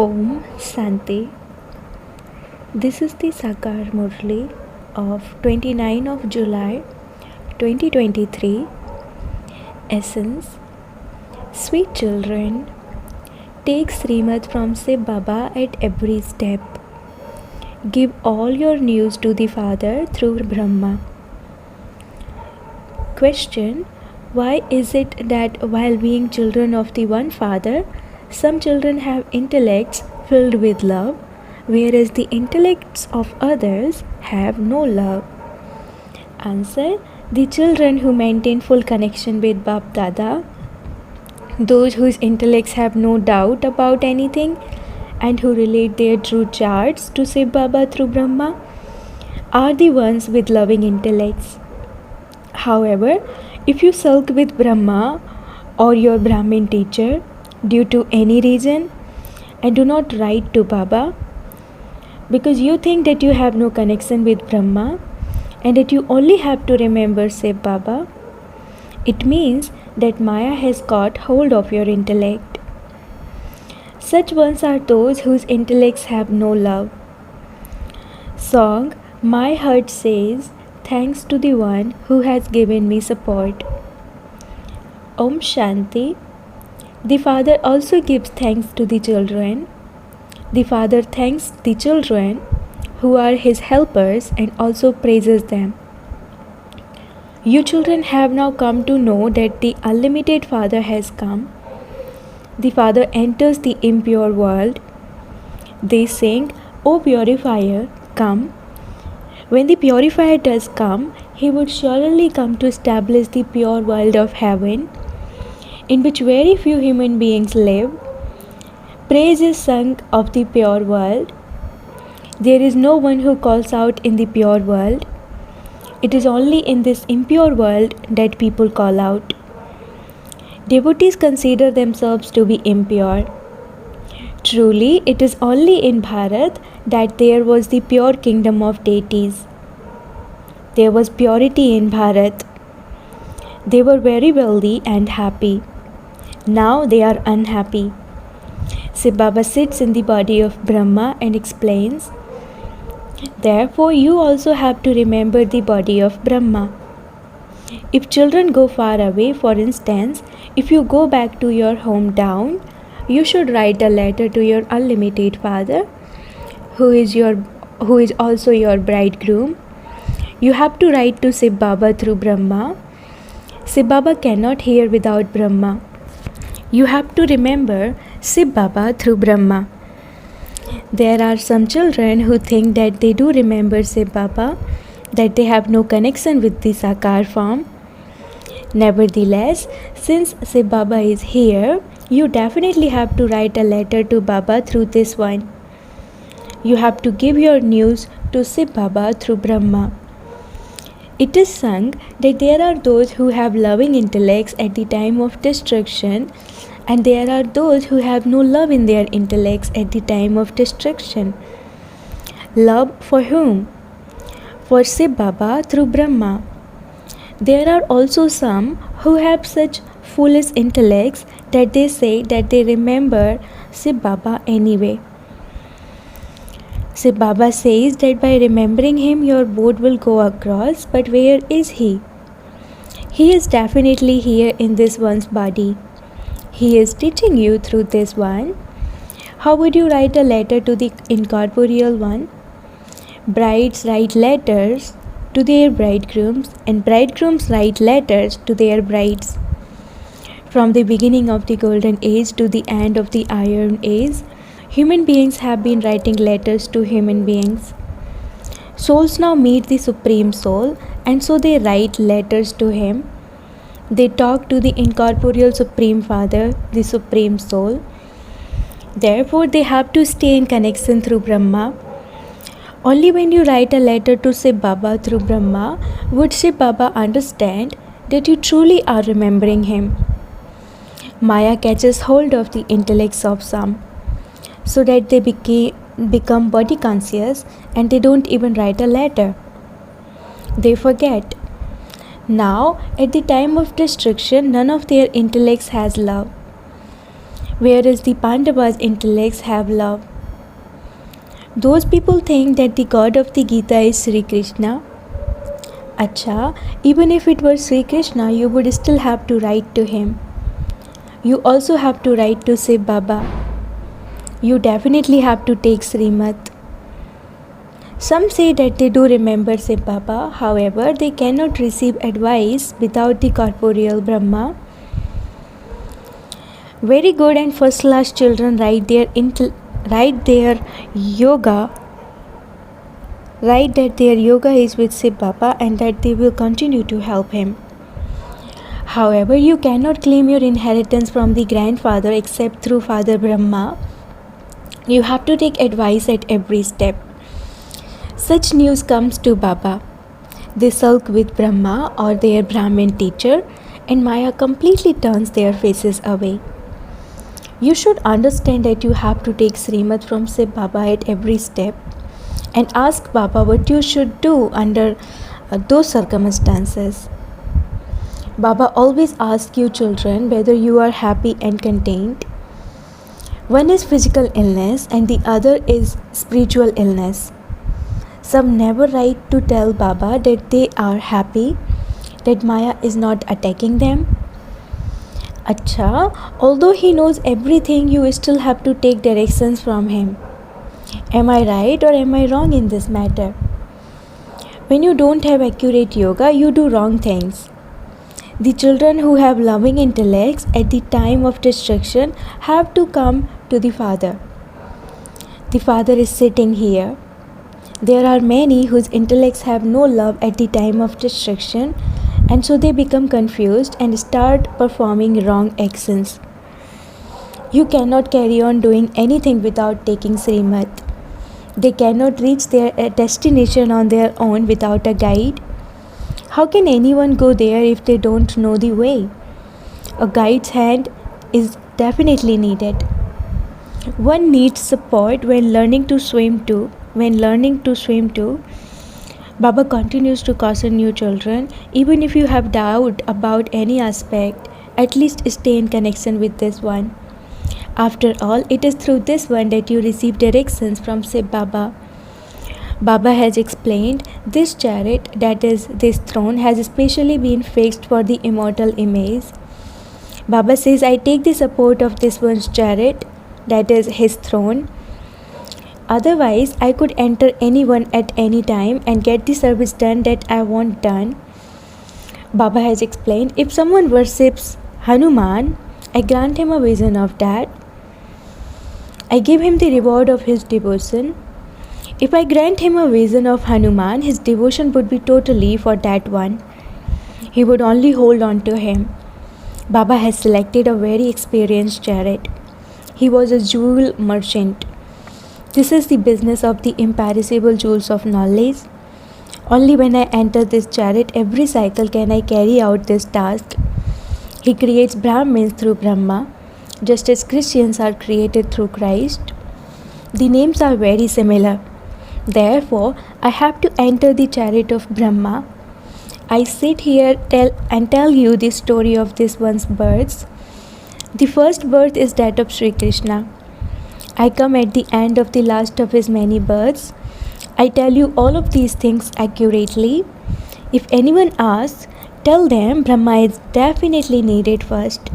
Om Shanti. This is the Sakar Murli of 29 of July 2023. Essence. Sweet children, take Srimad from Shiv Baba at every step. Give all your news to the Father through Brahma. Question. Why is it that while being children of the one Father, some children have intellects filled with love, whereas the intellects of others have no love? Answer. The children who maintain full connection with Bap Dada, those whose intellects have no doubt about anything and who relate their true charts to Shiv Baba through Brahma, are the ones with loving intellects. However, if you sulk with Brahma or your Brahmin teacher due to any reason and do not write to Baba because you think that you have no connection with Brahma and that you only have to remember Shiv Baba, it means that Maya has got hold of your intellect. Such ones are those whose intellects have no love. Song. My heart says, thanks to the one who has given me support. Om Shanti. The Father also gives thanks to the children. The Father thanks the children who are his helpers and also praises them. You children have now come to know that the unlimited Father has come. The Father enters the impure world. They sing, O purifier, come. When the purifier does come, he would surely come to establish the pure world of heaven, in which very few human beings live. Praise is sung of the pure world. There is no one who calls out in the pure world. It is only in this impure world that people call out. Devotees consider themselves to be impure. Truly, it is only in Bharat that there was the pure kingdom of deities. There was purity in Bharat. They were very wealthy and happy. Now they are unhappy. Shiv Baba sits in the body of Brahma and explains, therefore you also have to remember the body of Brahma. If children go far away, for instance, if you go back to your hometown, you should write a letter to your unlimited Father, who is also your bridegroom. You have to write to Shiv Baba through Brahma. Shiv Baba cannot hear without Brahma. You have to remember Shiv Baba through Brahma. There are some children who think that they do remember Shiv Baba, that they have no connection with the Sakar form. Nevertheless, since Shiv Baba is here, you definitely have to write a letter to Baba through this one. You have to give your news to Shiv Baba through Brahma. It is sung that there are those who have loving intellects at the time of destruction, and there are those who have no love in their intellects at the time of destruction. Love for whom? For Shiv Baba through Brahma. There are also some who have such foolish intellects that they say that they remember Shiv Baba anyway. Shiv Baba says that by remembering him your boat will go across, but where is he? He is definitely here in this one's body. He is teaching you through this one. How would you write a letter to the incorporeal one? Brides write letters to their bridegrooms, and bridegrooms write letters to their brides. From the beginning of the golden age to the end of the iron age, human beings have been writing letters to human beings. Souls now meet the Supreme Soul, and so they write letters to him. They talk to the incorporeal Supreme Father, the Supreme Soul. Therefore, they have to stay in connection through Brahma. Only when you write a letter to Shiv Baba through Brahma would Shiv Baba understand that you truly are remembering him. Maya catches hold of the intellects of some, so that they become body conscious and they don't even write a letter. They forget. Now, at the time of destruction, none of their intellects has love. whereas the Pandavas' intellects have love. Those people think that the god of the Gita is Sri Krishna. Acha, even if it were Sri Krishna, you would still have to write to him. You also have to write to Shiv Baba. You definitely have to take Srimad. Some say that they do remember Shiv Baba, however, they cannot receive advice without the corporeal Brahma. Very good and first class children write that their yoga is with Shiv Baba and that they will continue to help him. However, you cannot claim your inheritance from the grandfather except through Father Brahma. You have to take advice at every step. Such news comes to Baba. They sulk with Brahma or their Brahmin teacher, and Maya completely turns their faces away. You should understand that you have to take Srimad from Shiv Baba at every step and ask Baba what you should do under those circumstances. Baba always asks you children whether you are happy and content. One is physical illness and the other is spiritual illness. Some never write to tell Baba that they are happy, that Maya is not attacking them. Acha, although he knows everything, you still have to take directions from him. Am I right or am I wrong in this matter? When you don't have accurate yoga, you do wrong things. The children who have loving intellects at the time of destruction have to come to the Father. The Father is sitting here. There are many whose intellects have no love at the time of destruction, and so they become confused and start performing wrong actions. You cannot carry on doing anything without taking Srimad. They cannot reach their destination on their own without a guide. How can anyone go there if they don't know the way? A guide's hand is definitely needed. One needs support when learning to swim too. Baba continues to caution you children, even if you have doubt about any aspect, at least stay in connection with this one. After all, it is through this one that you receive directions from Shiv Baba. Baba has explained this chariot, that is, this throne, has specially been fixed for the immortal image. Baba says, I take the support of this one's chariot, that is his throne. Otherwise, I could enter anyone at any time and get the service done that I want done. Baba has explained, if someone worships Hanuman, I grant him a vision of that. I give him the reward of his devotion. If I grant him a vision of Hanuman, his devotion would be totally for that one. He would only hold on to him. Baba has selected a very experienced chariot. He was a jewel merchant. This is the business of the imperishable jewels of knowledge. Only when I enter this chariot every cycle can I carry out this task. He creates Brahmins through Brahma, just as Christians are created through Christ. The names are very similar. Therefore, I have to enter the chariot of Brahma. I sit here and tell you the story of this one's births. The first birth is that of Sri Krishna. I come at the end of the last of his many births. I tell you all of these things accurately. If anyone asks, tell them Brahma is definitely needed first,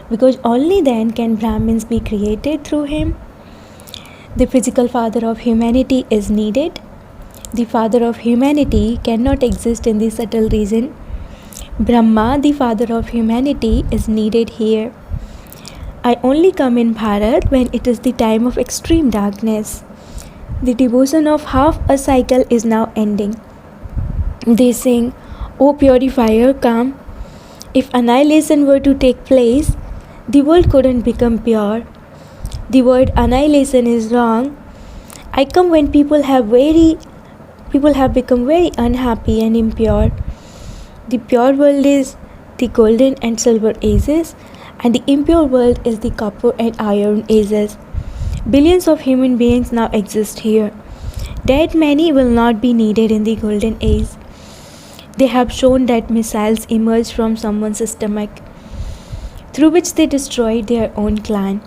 because only then can Brahmins be created through him. The physical father of humanity is needed. The father of humanity cannot exist in the subtle region. Brahma, the father of humanity, is needed here. I only come in Bharat when it is the time of extreme darkness. The devotion of half a cycle is now ending. They sing, O purifier, come. If annihilation were to take place, the world couldn't become pure. The word annihilation is wrong. I come when people have become very unhappy and impure. The pure world is the golden and silver ages, and the impure world is the copper and iron ages. Billions of human beings now exist here. That many will not be needed in the golden age. They have shown that missiles emerge from someone's stomach. through which they destroyed their own clan.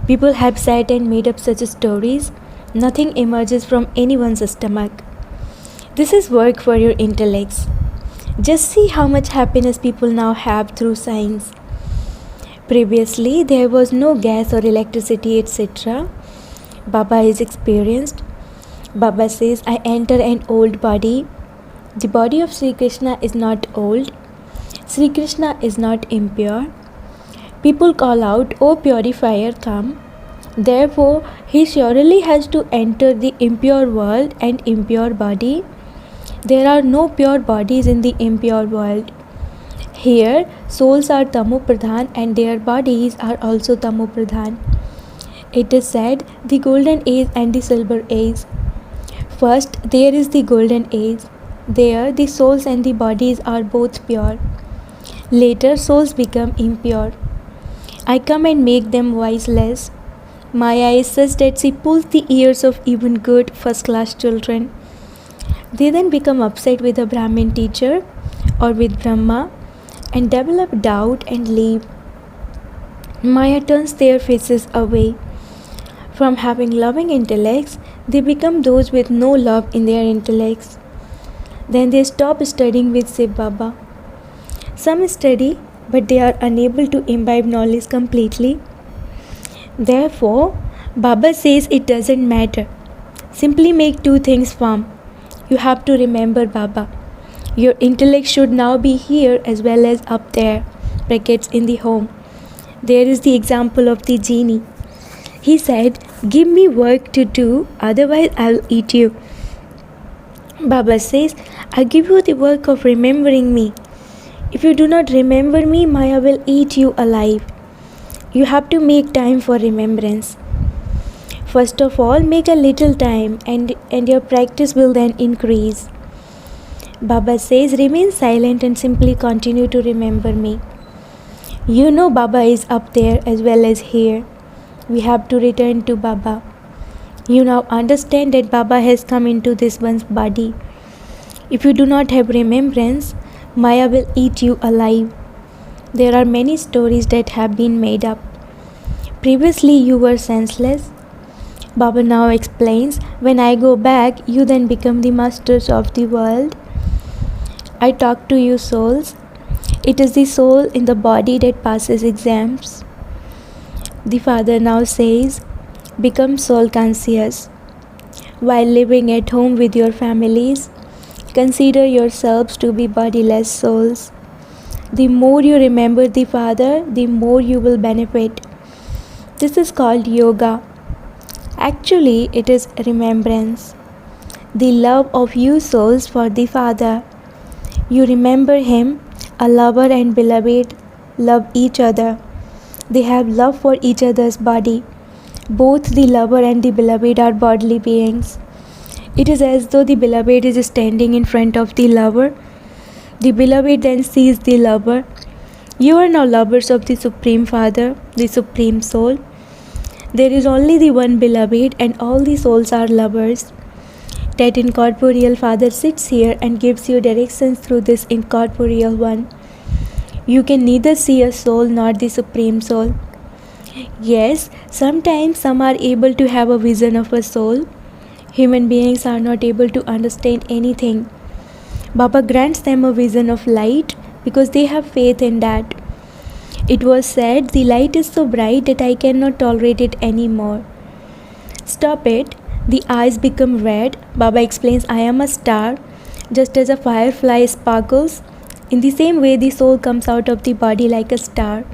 People have sat and made up such stories. Nothing emerges from anyone's stomach. This is work for your intellects. Just see how much happiness people now have through science. Previously, there was no gas or electricity, etc. Baba is experienced. Baba says, I enter an old body. The body of Sri Krishna is not old. Sri Krishna is not impure. People call out, O purifier, come. Therefore, he surely has to enter the impure world and impure body. There are no pure bodies in the impure world. Here, souls are Tamu Pradhan and their bodies are also Tamu Pradhan. It is said, the golden age and the silver age. First, there is the golden age. There, the souls and the bodies are both pure. Later, souls become impure. I come and make them wiseless. Maya is such that she pulls the ears of even good first-class children. They then become upset with a Brahmin teacher or with Brahma and develop doubt and leave. Maya turns their faces away. From having loving intellects, they become those with no love in their intellects. Then they stop studying with Shiv Baba. Some study, but they are unable to imbibe knowledge completely. Therefore, Baba says it doesn't matter. Simply make two things firm. You have to remember Baba. Your intellect should now be here as well as up there, brackets in the home. There is the example of the genie. He said, give me work to do, otherwise I'll eat you. Baba says, I give you the work of remembering me. If you do not remember me, Maya will eat you alive. You have to make time for remembrance. First of all, make a little time and your practice will then increase. Baba says, remain silent and simply continue to remember me. You know Baba is up there as well as here. We have to return to Baba. You now understand that Baba has come into this one's body. If you do not have remembrance, Maya will eat you alive. There are many stories that have been made up. Previously you were senseless. Baba now explains, when I go back, you then become the masters of the world. I talk to you souls. It is the soul in the body that passes exams. The Father now says, become soul conscious. While living at home with your families, consider yourselves to be bodiless souls. The more you remember the Father, the more you will benefit. This is called yoga. Actually, it is remembrance. The love of you souls for the Father. You remember Him, a lover and beloved, love each other. They have love for each other's body. Both the lover and the beloved are bodily beings. It is as though the beloved is standing in front of the lover. The beloved then sees the lover. You are now lovers of the Supreme Father, the Supreme Soul. There is only the one beloved and all the souls are lovers. That incorporeal Father sits here and gives you directions through this incorporeal one. You can neither see a soul nor the Supreme Soul. Yes, sometimes some are able to have a vision of a soul. Human beings are not able to understand anything. Baba grants them a vision of light because they have faith in that. It was said, the light is so bright that I cannot tolerate it anymore. Stop it. The eyes become red. Baba explains, I am a star. Just as a firefly sparkles, in the same way the soul comes out of the body like a star.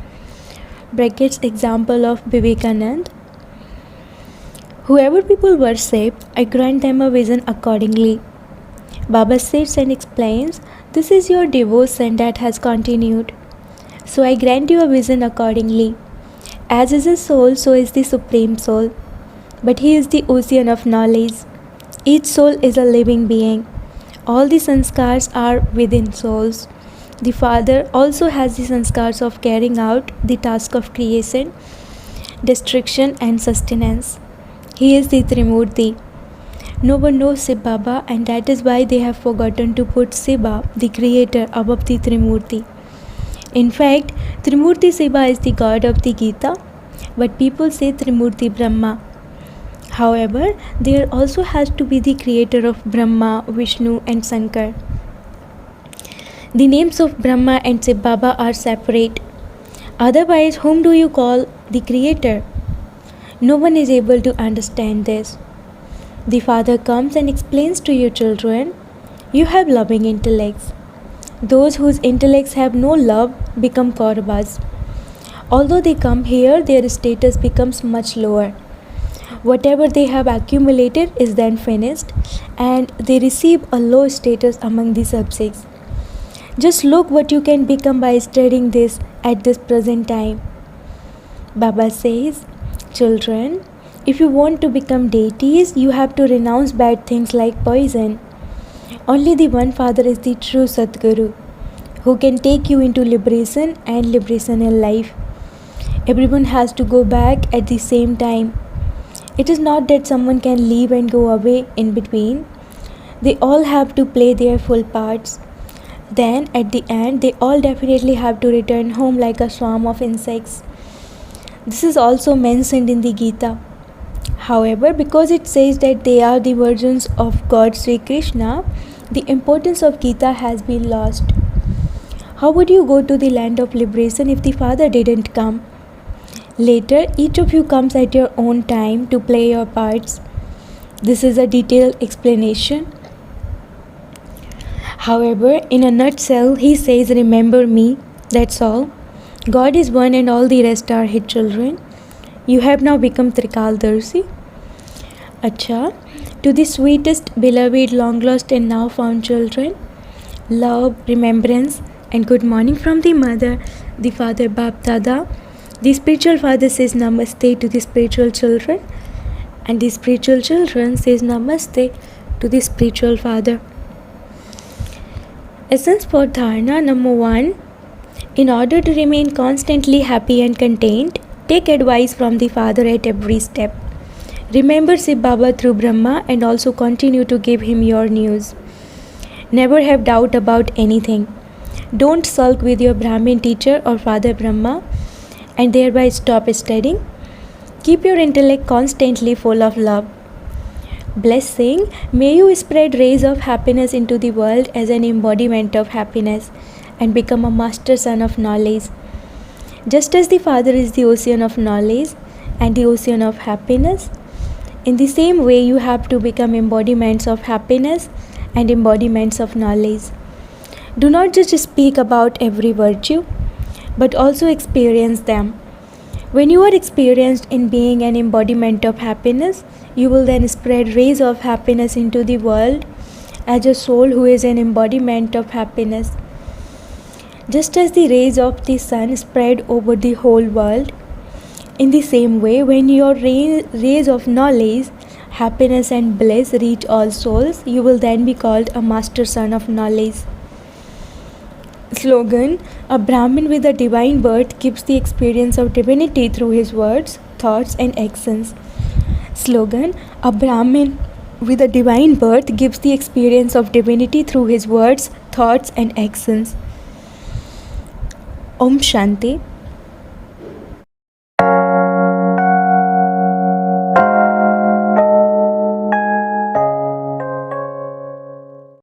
Brackets example of Vivekanand. Whoever people worship, I grant them a vision accordingly. Baba sits and explains, this is your devotion that has continued. So I grant you a vision accordingly. As is a soul, so is the Supreme Soul. But he is the ocean of knowledge. Each soul is a living being. All the sanskars are within souls. The Father also has the sanskars of carrying out the task of creation, destruction and sustenance. He is the Trimurti. No one knows Shiv Baba, and that is why they have forgotten to put Shiva, the Creator, above the Trimurti. In fact, Trimurti Shiva is the god of the Gita, but people say Trimurti Brahma. However, there also has to be the creator of Brahma, Vishnu and Shankar. The names of Brahma and Shiv Baba are separate. Otherwise, whom do you call the creator? No one is able to understand this. The father comes and explains to you children, you have loving intellects. Those whose intellects have no love become Kauravas. Although they come here, their status becomes much lower. Whatever they have accumulated is then finished and they receive a low status among the subjects. Just look what you can become by studying this at this present time. Baba says, children, if you want to become deities, you have to renounce bad things like poison. Only the one Father is the true Sadguru, who can take you into liberation and liberation in life. Everyone has to go back at the same time. It is not that someone can leave and go away in between. They all have to play their full parts. Then at the end, they all definitely have to return home like a swarm of insects. This is also mentioned in the Gita. However, because it says that they are the versions of God Sri Krishna, the importance of Gita has been lost. How would you go to the land of liberation if the Father didn't come? Later, each of you comes at your own time to play your parts. This is a detailed explanation. However, in a nutshell, he says, remember me, that's all. God is one and all the rest are his children. You have now become Trikaldarshi. Acha, to the sweetest, beloved, long lost and now found children, love, remembrance and good morning from the mother, the father Bap Dada. The spiritual father says namaste to the spiritual children and the spiritual children says namaste to the spiritual father. Essence for Dharana number 1. In order to remain constantly happy and content, take advice from the Father at every step. Remember Shiv Baba through Brahma and also continue to give him your news. Never have doubt about anything. Don't sulk with your Brahmin teacher or Father Brahma and thereby stop studying. Keep your intellect constantly full of love. Blessing, may you spread rays of happiness into the world as an embodiment of happiness and become a master son of knowledge. Just as the Father is the ocean of knowledge and the ocean of happiness, in the same way you have to become embodiments of happiness and embodiments of knowledge. Do not just speak about every virtue, but also experience them. When you are experienced in being an embodiment of happiness, you will then spread rays of happiness into the world as a soul who is an embodiment of happiness. Just as the rays of the sun spread over the whole world, in the same way, when your rays of knowledge, happiness and bliss reach all souls, you will then be called a master son of knowledge. Slogan, a Brahmin with a divine birth gives the experience of divinity through his words, thoughts and actions. Slogan, a Brahmin with a divine birth gives the experience of divinity through his words, thoughts and actions. Om Shanti.